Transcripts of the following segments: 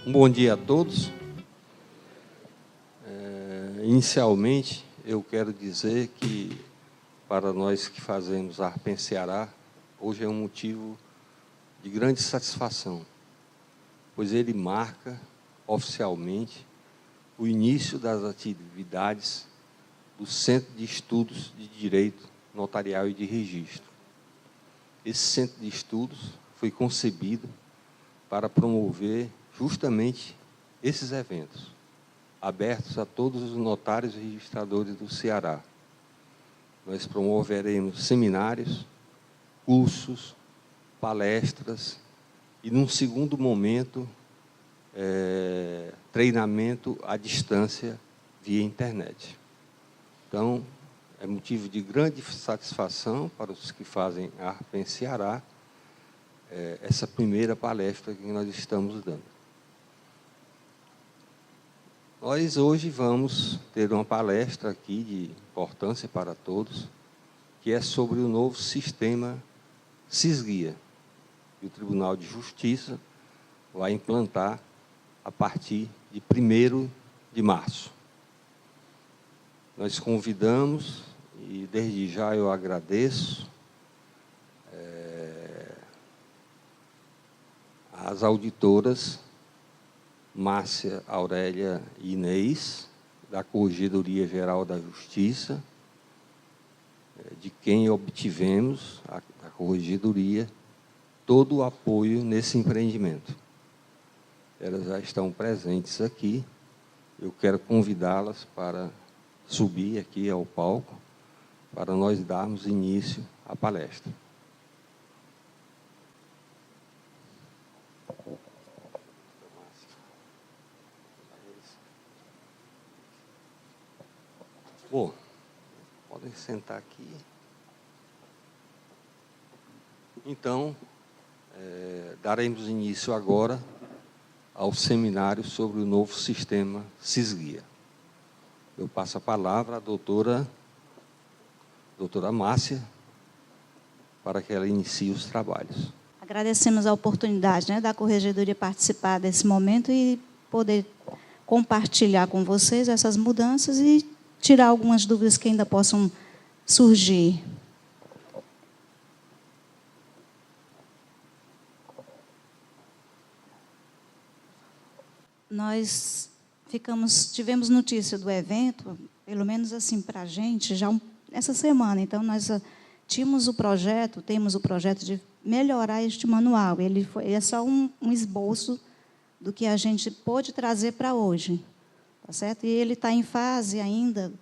Um bom dia a todos. Inicialmente, eu quero dizer que, para nós que fazemos a Arpen Ceará, hoje é um motivo de grande satisfação, pois ele marca, oficialmente, o início das atividades do Centro de Estudos de Direito Notarial e de Registro. Esse Centro de Estudos foi concebido para promover justamente esses eventos, abertos a todos os notários e registradores do Ceará. Nós promoveremos seminários, cursos, palestras e, num segundo momento, treinamento à distância via internet. Então, é motivo de grande satisfação para os que fazem a Arpen Ceará essa primeira palestra que nós estamos dando. Nós hoje vamos ter uma palestra aqui de importância para todos, que é sobre o novo sistema SIS-Guia, que o Tribunal de Justiça vai implantar a partir de 1º de março. Nós convidamos, e desde já eu agradeço, as auditoras Márcia, Aurélia e Inês, da Corregedoria Geral da Justiça, de quem obtivemos, a Corregedoria, todo o apoio nesse empreendimento. Elas já estão presentes aqui. Eu quero convidá-las para subir aqui ao palco, para nós darmos início à palestra. Bom, podem sentar aqui. Então, daremos início agora ao seminário sobre o novo sistema SIS-Guia. Eu passo a palavra à doutora Márcia, para que ela inicie os trabalhos. Agradecemos a oportunidade, da Corregedoria participar desse momento e poder compartilhar com vocês essas mudanças e tirar algumas dúvidas que ainda possam surgir. Nós tivemos notícia do evento, pelo menos assim para a gente, já essa semana. Então, nós temos o projeto de melhorar este manual. Ele é só um esboço do que a gente pôde trazer para hoje. Tá certo? E ele está em fase ainda,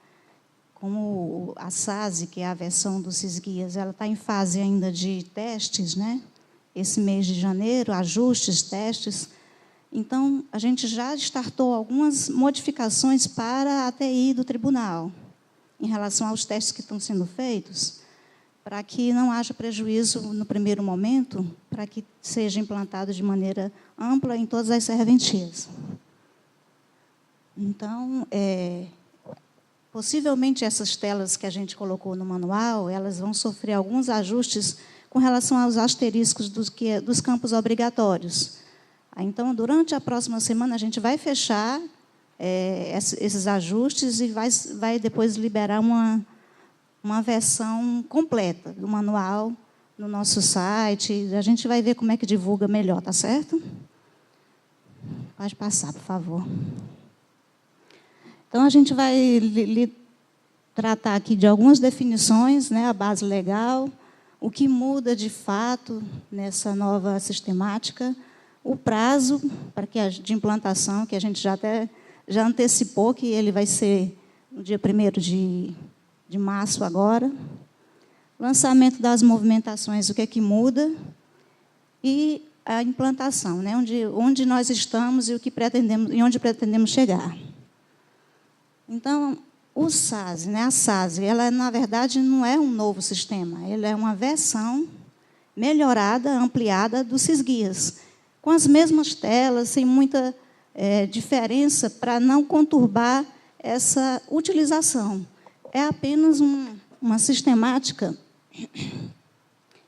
como a SASE, que é a versão do SIS-Guias, ela está em fase ainda de testes, esse mês de janeiro, ajustes, testes. Então, a gente já startou algumas modificações para a TI do tribunal, em relação aos testes que estão sendo feitos, para que não haja prejuízo no primeiro momento, para que seja implantado de maneira ampla em todas as serventias. Então, possivelmente essas telas que a gente colocou no manual, elas vão sofrer alguns ajustes com relação aos asteriscos dos campos obrigatórios. Então, durante a próxima semana, a gente vai fechar esses ajustes e vai depois liberar uma versão completa do manual no nosso site. A gente vai ver como é que divulga melhor, tá certo? Pode passar, por favor. Então, a gente vai tratar aqui de algumas definições, a base legal, o que muda de fato nessa nova sistemática, o prazo de implantação, que a gente já antecipou, que ele vai ser no dia 1º de março agora, lançamento das movimentações, o que é que muda, e a implantação, onde nós estamos e onde pretendemos chegar. Então, o SASE, a SASE, ela, na verdade, não é um novo sistema, ela é uma versão melhorada, ampliada do SIS-Guias, com as mesmas telas, sem muita diferença, para não conturbar essa utilização. É apenas uma sistemática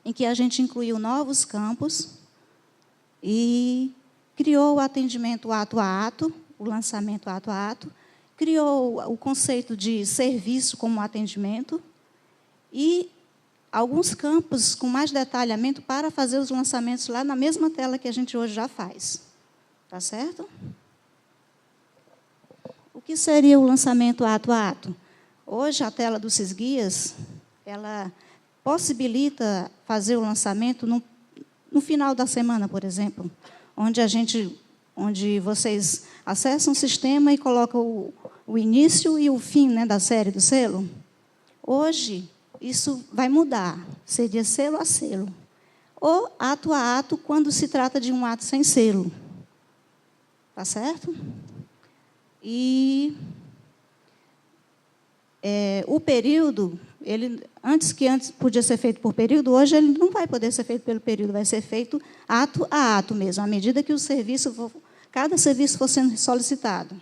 em que a gente incluiu novos campos e criou o atendimento ato a ato, o lançamento ato a ato, criou o conceito de serviço como atendimento e alguns campos com mais detalhamento para fazer os lançamentos lá na mesma tela que a gente hoje já faz. Tá certo? O que seria o lançamento ato a ato? Hoje, a tela do SysGuias, ela possibilita fazer o lançamento no final da semana, por exemplo, onde vocês acessam o sistema e colocam o início e o fim, né, da série do selo. Hoje, isso vai mudar. Seria selo a selo. Ou ato a ato, quando se trata de um ato sem selo. Tá certo? E o período, antes podia ser feito por período, hoje ele não vai poder ser feito pelo período, vai ser feito ato a ato mesmo, à medida que cada serviço for sendo solicitado.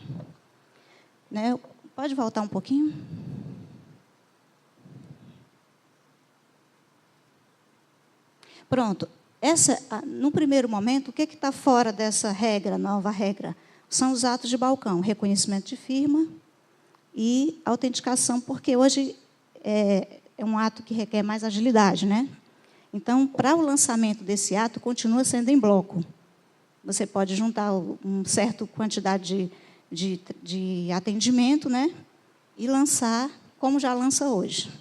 Né? Pode voltar um pouquinho? Pronto. No primeiro momento, o que está fora dessa regra, nova regra? São os atos de balcão, reconhecimento de firma e autenticação, porque hoje é um ato que requer mais agilidade, né? Então, para o lançamento desse ato, continua sendo em bloco. Você pode juntar uma certa quantidade de atendimento, né? E lançar como já lança hoje.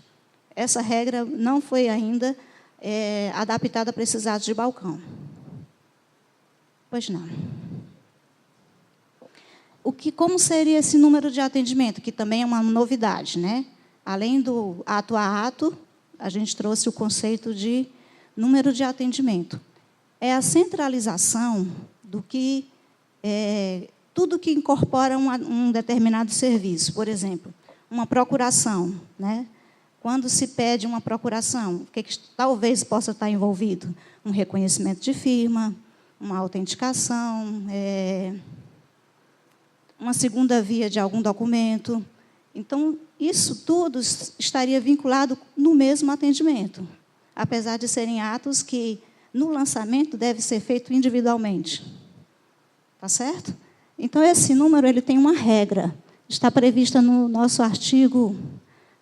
Essa regra não foi ainda adaptada para esses atos de balcão. Pois não. Como seria esse número de atendimento? Que também é uma novidade, né? Além do ato a ato, a gente trouxe o conceito de número de atendimento. É a centralização do que tudo que incorpora um determinado serviço. Por exemplo, uma procuração, né? Quando se pede uma procuração, o que talvez possa estar envolvido? Um reconhecimento de firma, uma autenticação, uma segunda via de algum documento. Então, isso tudo estaria vinculado no mesmo atendimento, apesar de serem atos que, no lançamento, deve ser feito individualmente. Tá certo? Então, esse número ele tem uma regra. Está prevista no nosso artigo,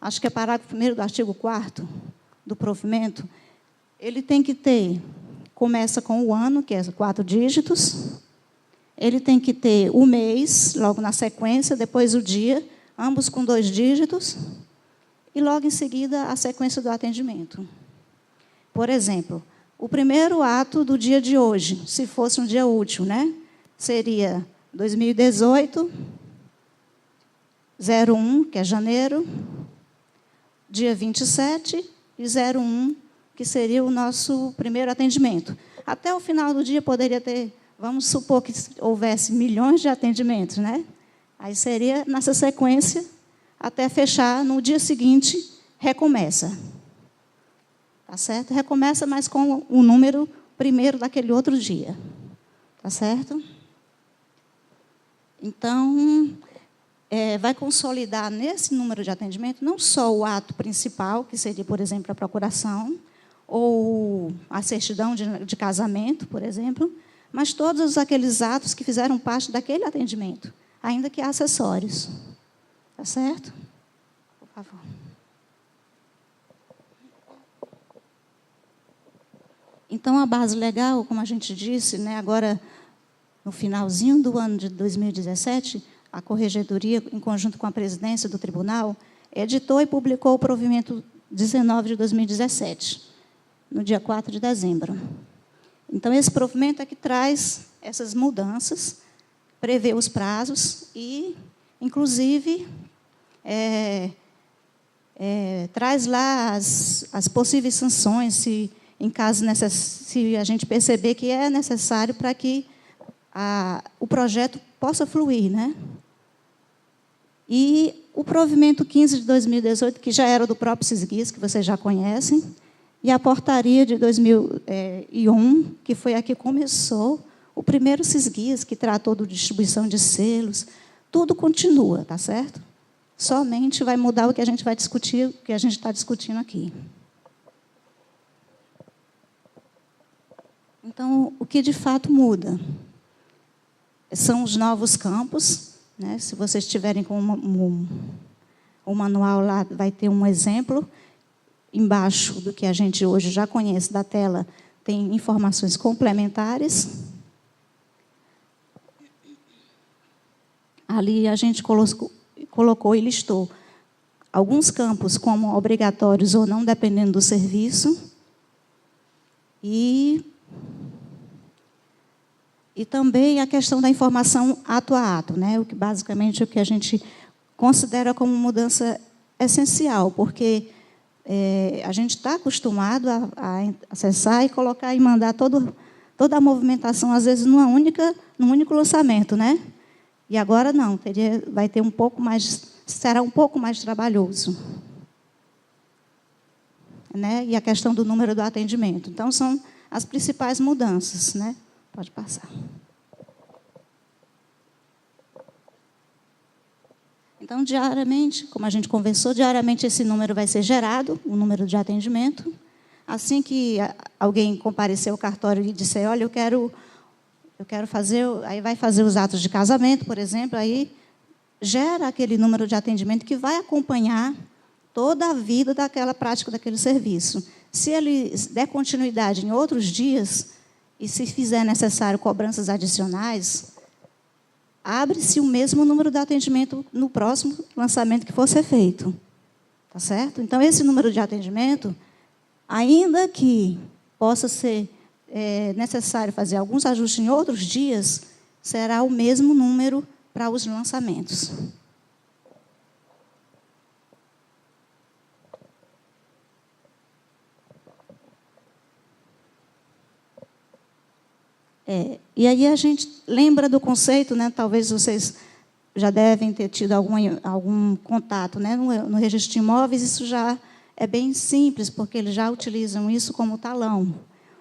acho que é parágrafo 1º do artigo 4º do provimento. Ele tem que ter, começa com o ano, que é 4 dígitos. Ele tem que ter o mês, logo na sequência, depois o dia, ambos com 2 dígitos, e logo em seguida a sequência do atendimento. Por exemplo, o primeiro ato do dia de hoje, se fosse um dia útil, né? Seria 2018, 01, que é janeiro, dia 27, e 01, que seria o nosso primeiro atendimento. Até o final do dia poderia ter, vamos supor que houvesse milhões de atendimentos, né? Aí seria nessa sequência, até fechar no dia seguinte, recomeça. Tá certo? Recomeça, mas com o número primeiro daquele outro dia. Tá certo? Então, vai consolidar nesse número de atendimento não só o ato principal, que seria, por exemplo, a procuração, ou a certidão de casamento, por exemplo, mas todos aqueles atos que fizeram parte daquele atendimento, ainda que acessórios. Tá certo? Por favor. Então, a base legal, como a gente disse, né, agora, no finalzinho do ano de 2017, a Corregedoria, em conjunto com a presidência do tribunal, editou e publicou o provimento 19 de 2017, no dia 4 de dezembro. Então, esse provimento é que traz essas mudanças, prevê os prazos e, inclusive, traz lá as possíveis sanções, se a gente perceber que é necessário para que o projeto possa fluir, né? E o provimento 15 de 2018, que já era do próprio SysGuias, que vocês já conhecem, e a portaria de 2001, que foi a que começou o primeiro SysGuias, que tratou de distribuição de selos, tudo continua, tá certo? Somente vai mudar o que a gente vai discutir, o que a gente está discutindo aqui. Então, o que de fato muda? são os novos campos, né? Se vocês tiverem com o manual lá, vai ter um exemplo. Embaixo do que a gente hoje já conhece da tela, tem informações complementares. Ali a gente colocou e listou alguns campos como obrigatórios ou não, dependendo do serviço. E também a questão da informação ato a ato, né? Basicamente o que a gente considera como mudança essencial, porque a gente está acostumado a acessar e colocar e mandar toda a movimentação, às vezes, num único lançamento, né? E agora não, vai ter será um pouco mais trabalhoso. Né? E a questão do número do atendimento. Então, são as principais mudanças, né? Pode passar. Então, diariamente, como a gente conversou, diariamente esse número vai ser gerado, o número de atendimento. Assim que alguém comparecer ao cartório e disser, olha, eu quero fazer, aí vai fazer os atos de casamento, por exemplo, aí gera aquele número de atendimento que vai acompanhar toda a vida daquela prática, daquele serviço. Se ele der continuidade em outros dias, e se fizer necessário cobranças adicionais, abre-se o mesmo número de atendimento no próximo lançamento que for ser feito. Tá certo? Então, esse número de atendimento, ainda que possa ser necessário fazer alguns ajustes em outros dias, será o mesmo número para os lançamentos. E aí a gente lembra do conceito, né? Talvez vocês já devem ter tido algum contato, né? No registro de imóveis, isso já é bem simples, porque eles já utilizam isso como talão.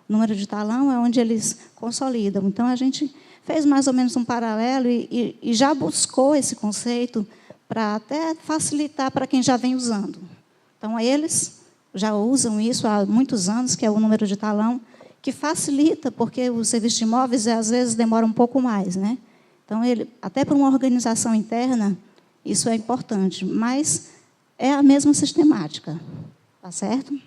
O número de talão é onde eles consolidam. Então, a gente fez mais ou menos um paralelo e já buscou esse conceito para até facilitar para quem já vem usando. Então, eles já usam isso há muitos anos, que é o número de talão, que facilita, porque o serviço de imóveis, às vezes, demora um pouco mais, né? Então, até para uma organização interna, isso é importante, mas é a mesma sistemática, tá certo?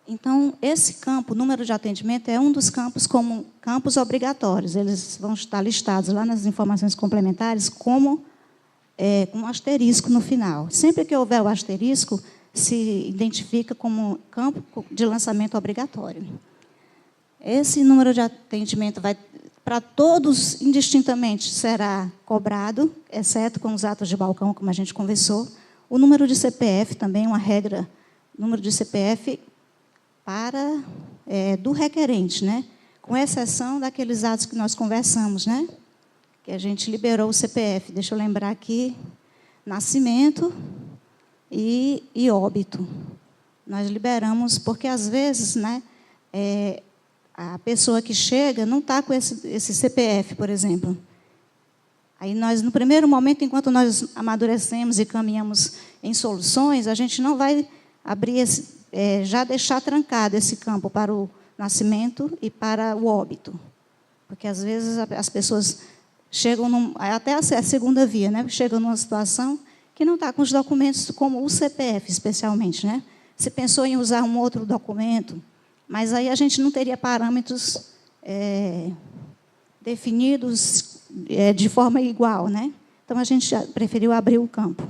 Então, esse campo, número de atendimento, é um dos campos como campos obrigatórios. Eles vão estar listados lá nas informações complementares como com um asterisco no final. Sempre que houver o asterisco, se identifica como campo de lançamento obrigatório. Esse número de atendimento para todos, indistintamente, será cobrado, exceto com os atos de balcão, como a gente conversou. O número de CPF também, uma regra, número de CPF do requerente, né? Com exceção daqueles atos que nós conversamos, né? Que a gente liberou o CPF. Deixa eu lembrar aqui, nascimento e óbito. Nós liberamos, porque, às vezes, né, a pessoa que chega não está com esse CPF, por exemplo. Aí, nós, no primeiro momento, enquanto nós amadurecemos e caminhamos em soluções, a gente não vai abrir já deixar trancado esse campo para o nascimento e para o óbito. Porque, às vezes, as pessoas chegam, até a segunda via, né? Chegam numa situação que não está com os documentos, como o CPF, especialmente, né? Se pensou em usar um outro documento, mas aí a gente não teria parâmetros definidos de forma igual, né? Então, a gente preferiu abrir o campo.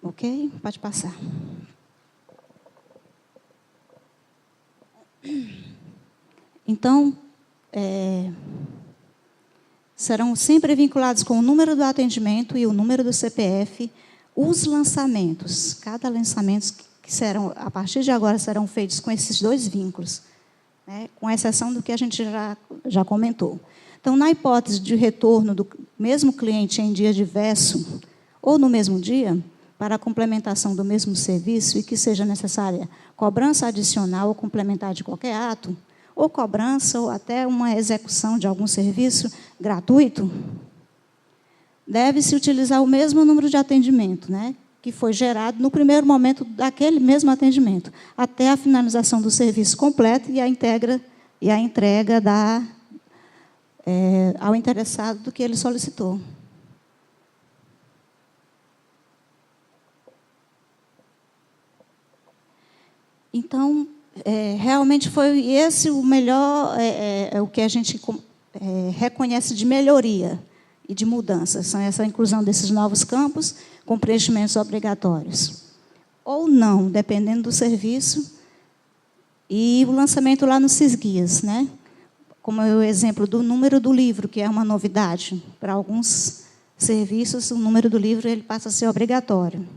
Ok? Pode passar. Então, serão sempre vinculados com o número do atendimento e o número do CPF, os lançamentos. Cada lançamento que serão, a partir de agora, serão feitos com esses dois vínculos, né, com exceção do que a gente já comentou. Então, na hipótese de retorno do mesmo cliente em dia diverso ou no mesmo dia, para a complementação do mesmo serviço e que seja necessária cobrança adicional ou complementar de qualquer ato, ou cobrança, ou até uma execução de algum serviço gratuito, deve-se utilizar o mesmo número de atendimento, né? que foi gerado no primeiro momento daquele mesmo atendimento, até a finalização do serviço completo e a entrega ao interessado do que ele solicitou. Então, realmente foi esse o melhor, o que a gente reconhece de melhoria e de mudança, são essa inclusão desses novos campos com preenchimentos obrigatórios. Ou não, dependendo do serviço, e o lançamento lá no SysGuias, né? Como é o exemplo do número do livro, que é uma novidade. Para alguns serviços, o número do livro ele passa a ser obrigatório.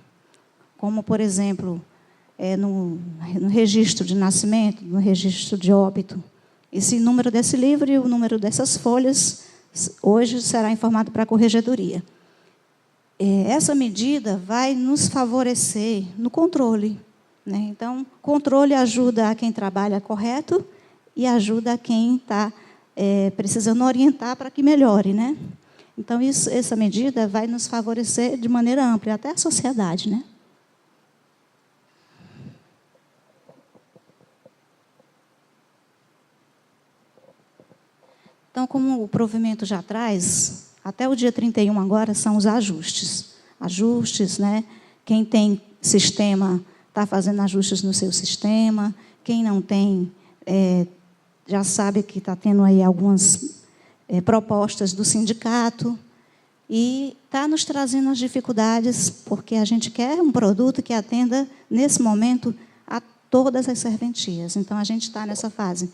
Como, por exemplo, no registro de nascimento, no registro de óbito. Esse número desse livro e o número dessas folhas, hoje, será informado para a corregedoria. Essa medida vai nos favorecer no controle, né? Então, controle ajuda a quem trabalha correto e ajuda a quem está precisando orientar para que melhore, né? Então, essa medida vai nos favorecer de maneira ampla, até a sociedade, né? Então, como o provimento já traz, até o dia 31 agora são os ajustes. Ajustes, né? Quem tem sistema está fazendo ajustes no seu sistema. Quem não tem, já sabe que está tendo aí algumas propostas do sindicato. E está nos trazendo as dificuldades, porque a gente quer um produto que atenda, nesse momento, a todas as serventias. Então, a gente está nessa fase.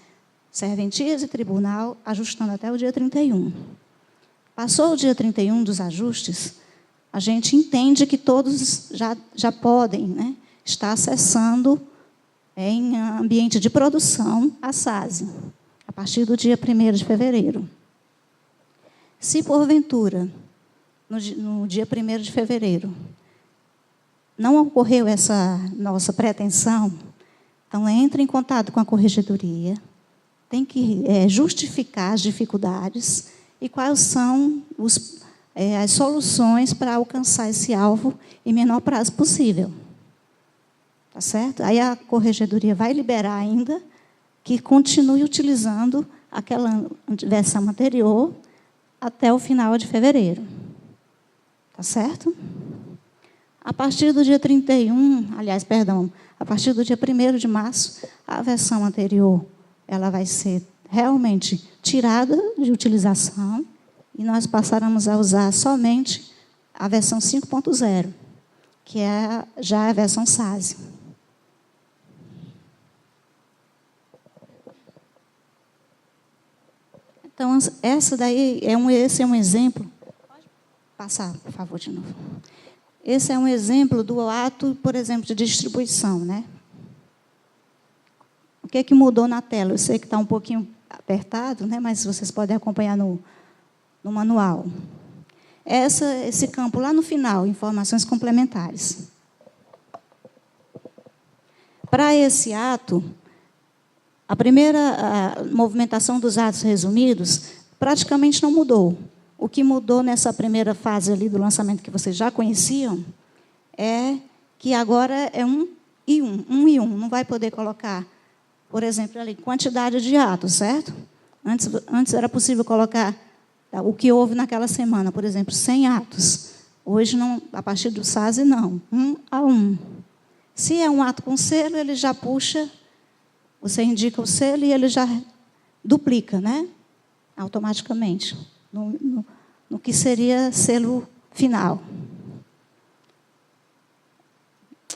Serventias e tribunal, ajustando até o dia 31. Passou o dia 31 dos ajustes, a gente entende que todos já podem, né, estar acessando em ambiente de produção a SASE, a partir do dia 1º de fevereiro. Se, porventura, no dia 1º de fevereiro, não ocorreu essa nossa pretensão, então entre em contato com a corregedoria, tem que justificar as dificuldades e quais são as soluções para alcançar esse alvo em menor prazo possível. Tá certo? Aí a corregedoria vai liberar ainda que continue utilizando aquela versão anterior até o final de fevereiro. Tá certo? A partir do dia 31, a partir do dia 1º de março, a versão anterior ela vai ser realmente tirada de utilização e nós passaremos a usar somente a versão 5.0, que é já a versão SASE. Então, esse é um exemplo. Pode passar, por favor, de novo. Esse é um exemplo do ato, por exemplo, de distribuição, né? O que mudou na tela? Eu sei que está um pouquinho apertado, né, mas vocês podem acompanhar no manual. Esse campo lá no final, informações complementares. Para esse ato, a primeira movimentação dos atos resumidos praticamente não mudou. O que mudou nessa primeira fase ali do lançamento que vocês já conheciam é que agora é 1 e 1. Não vai poder colocar, por exemplo, ali, quantidade de atos, certo? Antes era possível colocar o que houve naquela semana, por exemplo, 100 atos. Hoje, não, a partir do SASE, não. 1 a 1. Se é um ato com selo, ele já puxa, você indica o selo e ele já duplica, né? Automaticamente, no que seria selo final.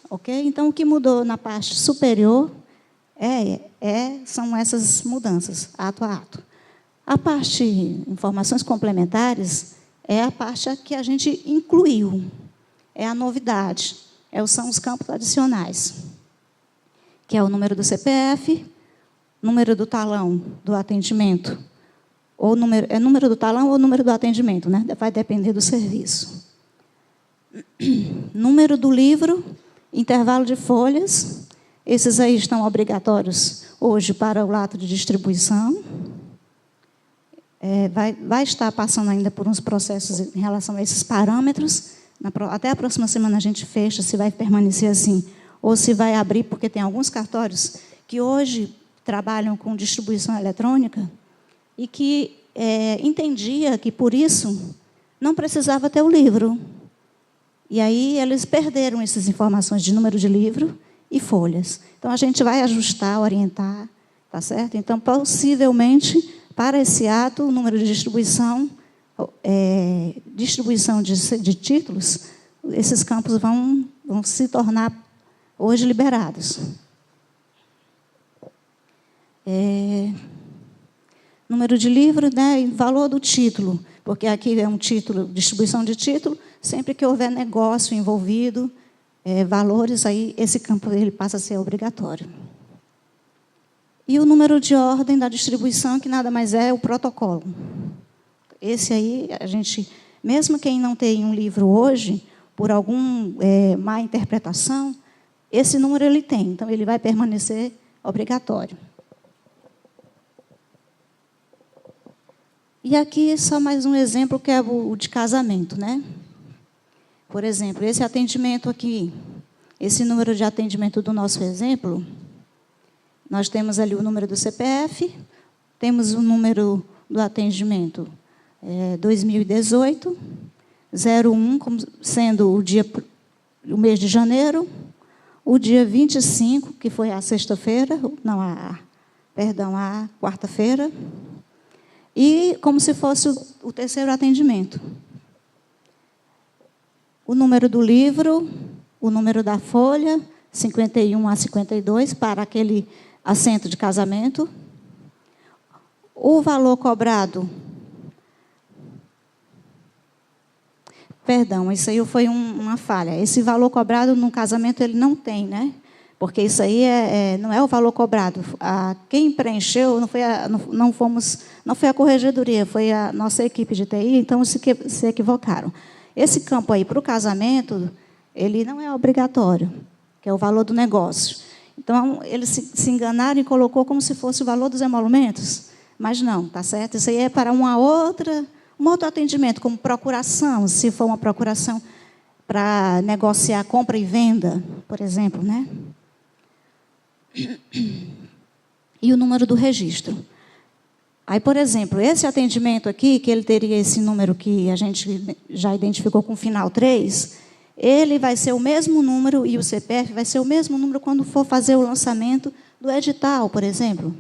Ok? Então, o que mudou na parte superior são essas mudanças, ato a ato. A parte informações complementares é a parte que a gente incluiu, é a novidade, são os campos adicionais, que é o número do CPF, número do talão do atendimento, ou número do talão ou número do atendimento, né? Vai depender do serviço. Número do livro, intervalo de folhas. Esses aí estão obrigatórios hoje para o ato de distribuição. Vai estar passando ainda por uns processos em relação a esses parâmetros, Até a próxima semana a gente fecha se vai permanecer assim, ou se vai abrir, porque tem alguns cartórios que hoje trabalham com distribuição eletrônica e que entendia que, por isso, não precisava ter o livro. E aí eles perderam essas informações de número de livro e folhas. Então, a gente vai ajustar, orientar, tá certo? Então, possivelmente, para esse ato, o número de distribuição de títulos, esses campos vão se tornar hoje liberados. Número de livro, né, e valor do título, porque aqui é um título, distribuição de título, sempre que houver negócio envolvido, valores, aí esse campo ele passa a ser obrigatório. E o número de ordem da distribuição, que nada mais é o protocolo. Esse aí, a gente, mesmo quem não tem um livro hoje, por alguma má interpretação, esse número ele tem, então ele vai permanecer obrigatório. E aqui só mais um exemplo, que é o de casamento, né? Por exemplo, esse atendimento aqui, esse número de atendimento do nosso exemplo, nós temos ali o número do CPF, temos o número do atendimento 2018, 01, como sendo o mês de janeiro, o dia 25, que foi a sexta-feira, não, a quarta-feira, e como se fosse o terceiro atendimento. O número do livro, o número da folha, 51 a 52, para aquele assento de casamento. O valor cobrado... Perdão, isso aí foi uma falha. Esse valor cobrado no casamento ele não tem, né? Porque isso aí não é o valor cobrado. Quem preencheu não foi a corregedoria, foi a nossa equipe de TI, então se equivocaram. Esse campo aí para o casamento, ele não é obrigatório, que é o valor do negócio. Então, eles se enganaram e colocou como se fosse o valor dos emolumentos, mas não, tá certo? Isso aí é para um outro atendimento, como procuração, se for uma procuração para negociar compra e venda, por exemplo, né? E o número do registro. Aí, por exemplo, esse atendimento aqui, que ele teria esse número que a gente já identificou com o final 3, ele vai ser o mesmo número, e o CPF vai ser o mesmo número quando for fazer o lançamento do edital, por exemplo.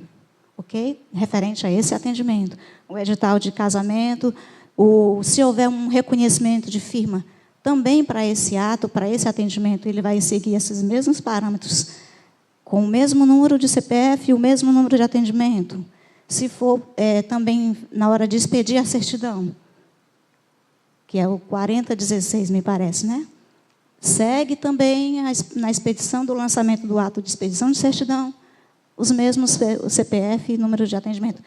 Ok? Referente a esse atendimento. O edital de casamento, se houver um reconhecimento de firma, também para esse ato, para esse atendimento, ele vai seguir esses mesmos parâmetros, com o mesmo número de CPF e o mesmo número de atendimento. Se for também na hora de expedir a certidão, que é o 4016, me parece, né? Segue também na expedição do lançamento do ato de expedição de certidão, os mesmos CPF e número de atendimento.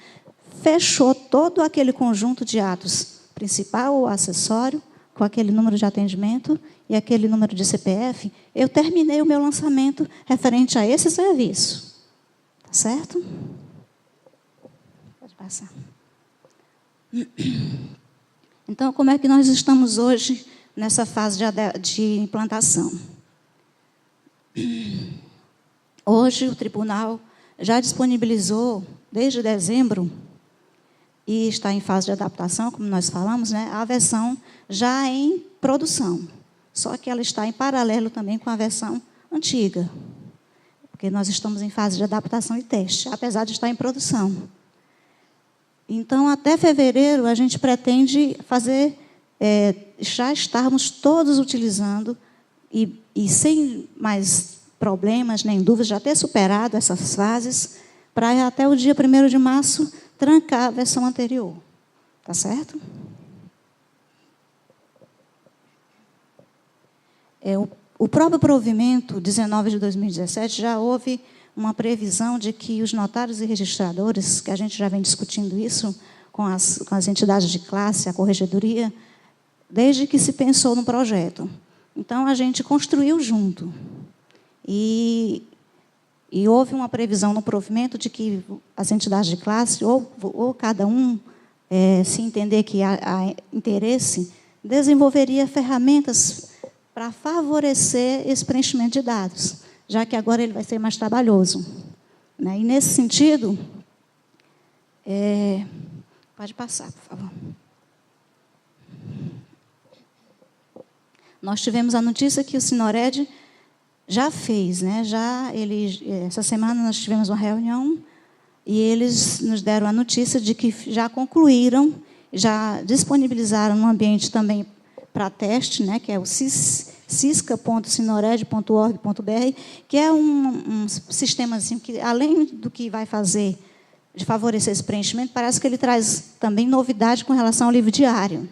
Fechou todo aquele conjunto de atos, principal ou acessório, com aquele número de atendimento e aquele número de CPF, eu terminei o meu lançamento referente a esse serviço. Tá certo? Pode passar. Então, como é que nós estamos hoje nessa fase de implantação? Hoje, o tribunal já disponibilizou, desde dezembro, e está em fase de adaptação, como nós falamos, né, a versão já em produção. Só que ela está em paralelo também com a versão antiga, porque nós estamos em fase de adaptação e teste, apesar de estar em produção. Então, até fevereiro, a gente pretende fazer, já estarmos todos utilizando, e sem mais problemas nem dúvidas, já ter superado essas fases, para até o dia 1º de março, trancar a versão anterior. Tá certo? O próprio provimento 19 de 2017 já houve uma previsão de que os notários e registradores, que a gente já vem discutindo isso com as entidades de classe, a corregedoria, desde que se pensou no projeto. Então, a gente construiu junto. E houve uma previsão no provimento de que as entidades de classe, ou cada um, se entender que há interesse, desenvolveria ferramentas para favorecer esse preenchimento de dados, já que agora ele vai ser mais trabalhoso, né? E, nesse sentido, pode passar, por favor. Nós tivemos a notícia que o Sinored já fez, né? Essa semana nós tivemos uma reunião e eles nos deram a notícia de que já concluíram, já disponibilizaram um ambiente também para teste, né? Que é o cisca.sinored.org.br, que é um sistema assim, que, além do que vai fazer de favorecer esse preenchimento, parece que ele traz também novidade com relação ao livro diário.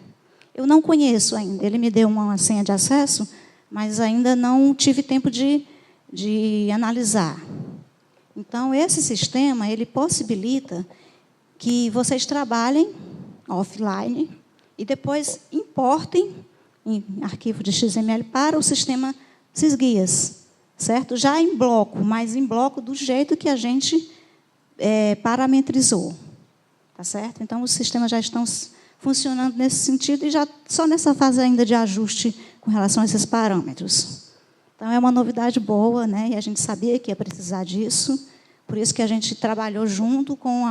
Eu não conheço ainda, ele me deu uma senha de acesso, mas ainda não tive tempo de analisar. Então, esse sistema, ele possibilita que vocês trabalhem offline e depois importem em arquivo de XML para o sistema Sysguias, certo? Já em bloco, mas em bloco do jeito que a gente parametrizou, tá certo? Então, os sistemas já estão funcionando nesse sentido e já só nessa fase ainda de ajuste com relação a esses parâmetros. Então, é uma novidade boa, né? E a gente sabia que ia precisar disso, por isso que a gente trabalhou junto com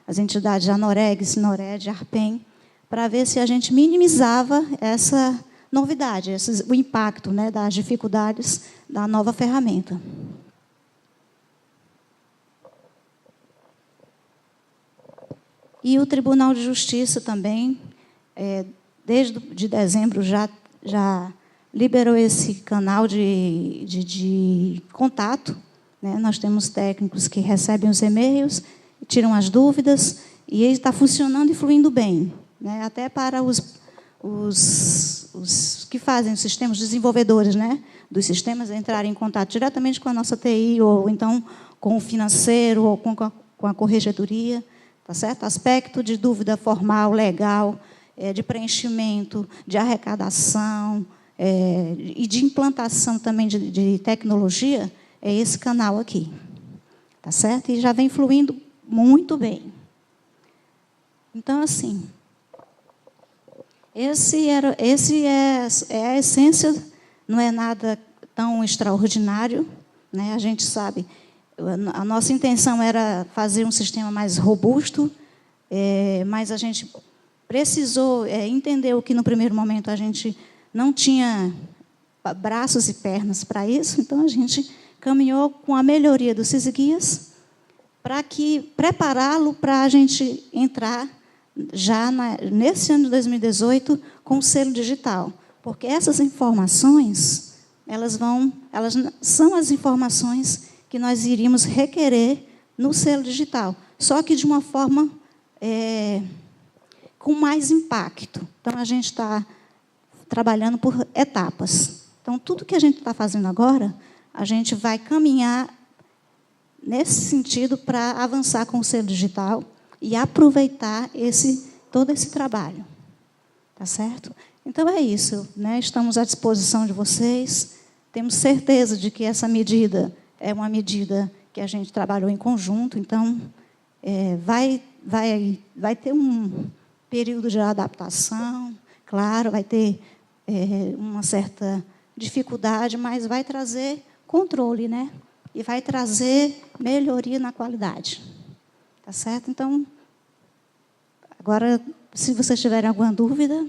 as entidades Anoreg, Sinored, Arpen, para ver se a gente minimizava essa novidade, o impacto, né, das dificuldades da nova ferramenta. E o Tribunal de Justiça também, desde de dezembro, já liberou esse canal de contato, né? Nós temos técnicos que recebem os e-mails, tiram as dúvidas, e ele está funcionando e fluindo bem, né? Até para os que fazem os sistemas, desenvolvedores, né, dos sistemas, entrarem em contato diretamente com a nossa TI, ou então com o financeiro, ou com a corregedoria. Tá certo? Aspecto de dúvida formal, legal, de preenchimento, de arrecadação e de implantação também de tecnologia, é esse canal aqui. Tá certo? E já vem fluindo muito bem. Então, assim, esse é a essência, não é nada tão extraordinário, né? A gente sabe. A nossa intenção era fazer um sistema mais robusto, mas a gente precisou entender o que, no primeiro momento, a gente não tinha braços e pernas para isso, então a gente caminhou com a melhoria dos Sysguias para prepará-lo para a gente entrar já nesse ano de 2018 com o selo digital, porque essas informações elas são as informações que nós iríamos requerer no selo digital, só que de uma forma com mais impacto. Então, a gente está trabalhando por etapas. Então, tudo que a gente está fazendo agora, a gente vai caminhar nesse sentido para avançar com o selo digital e aproveitar todo esse trabalho. Tá certo? Então, é isso, né? Estamos à disposição de vocês. Temos certeza de que essa medida é uma medida que a gente trabalhou em conjunto, então vai ter um período de adaptação, claro, vai ter uma certa dificuldade, mas vai trazer controle, né? E vai trazer melhoria na qualidade. Tá certo? Então, agora, se vocês tiverem alguma dúvida...